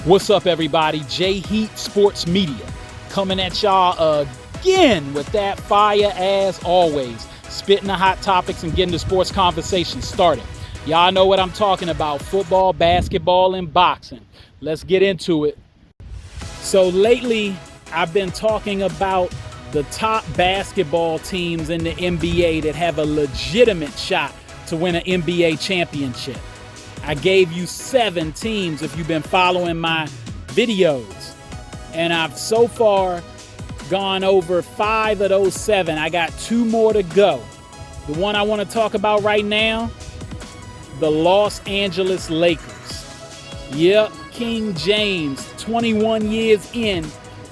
What's up, everybody? J Heat Sports Media coming at y'all again with that fire as always. Spitting the hot topics and getting the sports conversation started. Y'all know what I'm talking about: football, basketball, and boxing. Let's get into it. So lately, I've been talking about the top basketball teams in the NBA that have a legitimate shot to win an NBA championship. I gave you 7 teams if you've been following my videos. And I've so far gone over 5 of those 7. I got 2 more to go. The one I want to talk about right now, the Los Angeles Lakers. Yep, King James, 21 years in,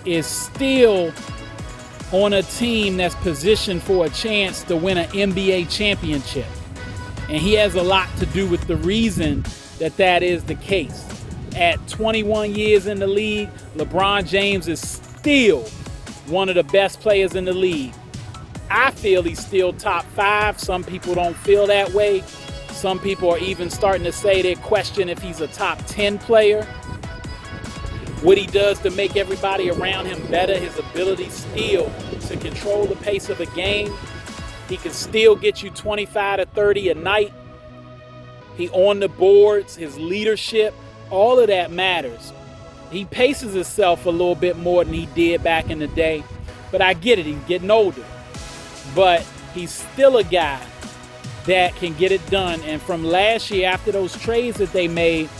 is still on a team that's positioned for a chance to win an NBA championship. And he has a lot to do with the reason that is the case. At 21 years in the league, LeBron James is still one of the best players in the league. I feel he's still top 5. Some people don't feel that way. Some people are even starting to say they question if he's a top 10 player. What he does to make everybody around him better, his ability still to control the pace of a game. He can still get you 25 to 30 a night. He on the boards, his leadership, all of that matters. He paces himself a little bit more than he did back in the day. But I get it, he's getting older. But he's still a guy that can get it done. And from last year, after those trades that they made,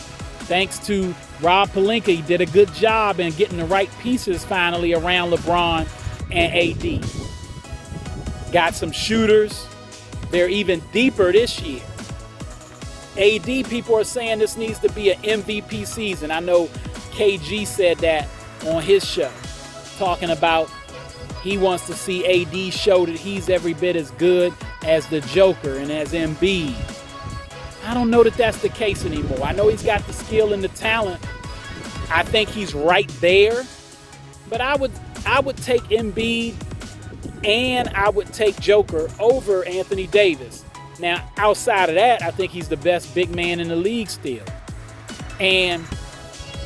thanks to Rob Pelinka, he did a good job in getting the right pieces finally around LeBron and AD. Got some shooters. They're even deeper this year. AD, people are saying this needs to be an MVP season. I know KG said that on his show, talking about he wants to see AD show that he's every bit as good as the Joker and as Embiid. I don't know that that's the case anymore. I know he's got the skill and the talent. I think he's right there. But I would take Embiid and I would take Joker over Anthony Davis. Now, outside of that, I think he's the best big man in the league still. And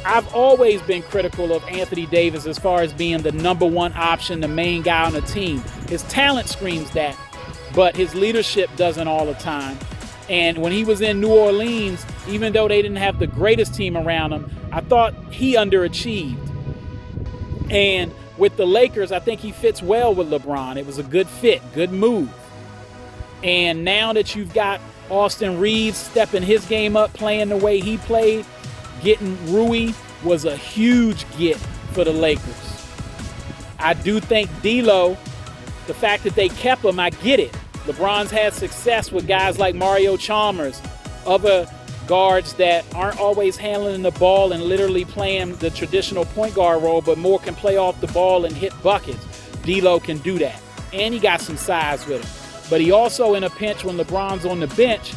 I've always been critical of Anthony Davis as far as being the number one option, the main guy on the team. His talent screams that, but his leadership doesn't all the time. And when he was in New Orleans, even though they didn't have the greatest team around him, I thought he underachieved. And with the Lakers, I think he fits well with LeBron. It was a good fit, good move. And now that you've got Austin Reeves stepping his game up, playing the way he played, getting Rui was a huge get for the Lakers. I do think D'Lo, the fact that they kept him, I get it. LeBron's had success with guys like Mario Chalmers, other guards that aren't always handling the ball and literally playing the traditional point guard role, but more can play off the ball and hit buckets. D'Lo can do that. And he got some size with him. But he also, in a pinch when LeBron's on the bench,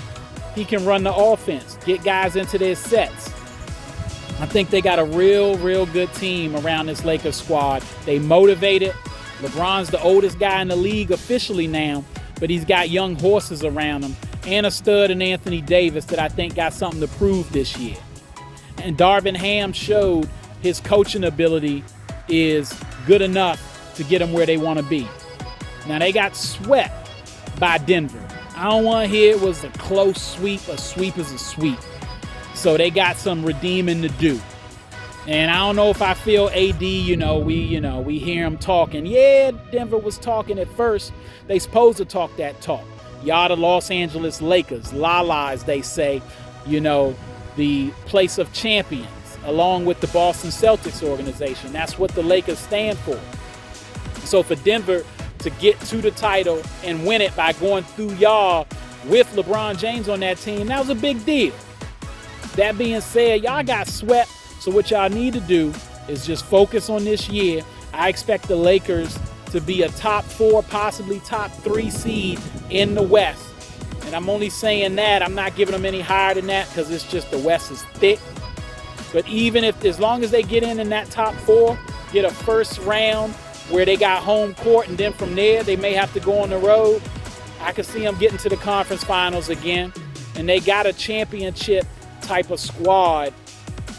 he can run the offense, get guys into their sets. I think they got a real good team around this Lakers squad. They motivated. LeBron's the oldest guy in the league officially now, but he's got young horses around him and a stud in Anthony Davis that I think got something to prove this year. And Darvin Ham showed his coaching ability is good enough to get them where they want to be. Now, they got swept by Denver. I don't want to hear it was a close sweep. A sweep is a sweep. So they got some redeeming to do. And I don't know if I feel AD, we hear him talking. Yeah, Denver was talking at first. They supposed to talk that talk. Y'all the Los Angeles Lakers, La as they say, the place of champions, along with the Boston Celtics organization. That's what the Lakers stand for. So for Denver to get to the title and win it by going through y'all with LeBron James on that team, that was a big deal. That being said, y'all got swept. So what y'all need to do is just focus on this year. I expect the Lakers to be a top 4, possibly top 3 seed in the West. And I'm only saying that. I'm not giving them any higher than that because it's just the West is thick. But as long as they get in that top 4, get a first round where they got home court, and then from there they may have to go on the road, I can see them getting to the conference finals again. And they got a championship type of squad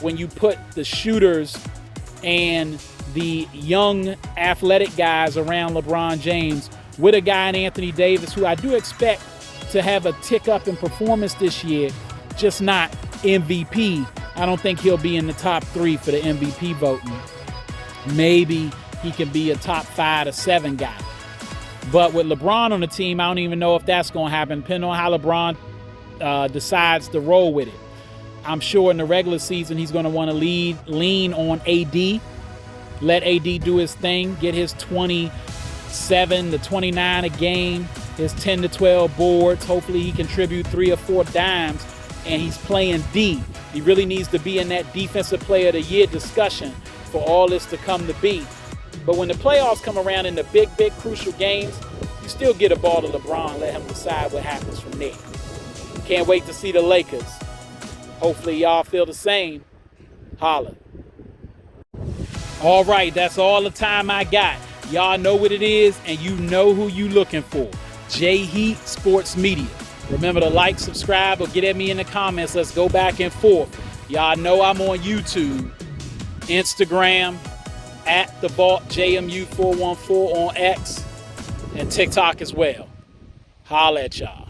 when you put the shooters and the young athletic guys around LeBron James with a guy in Anthony Davis, who I do expect to have a tick up in performance this year, just not MVP. I don't think he'll be in the top 3 for the MVP voting. Maybe he can be a top 5 to 7 guy. But with LeBron on the team, I don't even know if that's going to happen, depending on how LeBron decides to roll with it. I'm sure in the regular season he's going to want to lean on AD, let AD do his thing, get his 27 to 29 a game, his 10 to 12 boards. Hopefully he contribute 3 or 4 dimes, and he's playing D. He really needs to be in that Defensive Player of the Year discussion for all this to come to be. But when the playoffs come around in the big crucial games, you still get a ball to LeBron, let him decide what happens from there. Can't wait to see the Lakers. Hopefully y'all feel the same. Holla. All right, that's all the time I got. Y'all know what it is, and you know who you looking for. J Heat Sports Media. Remember to like, subscribe, or get at me in the comments. Let's go back and forth. Y'all know I'm on YouTube, Instagram, at the Vault JMU414 on X, and TikTok as well. Holla at y'all.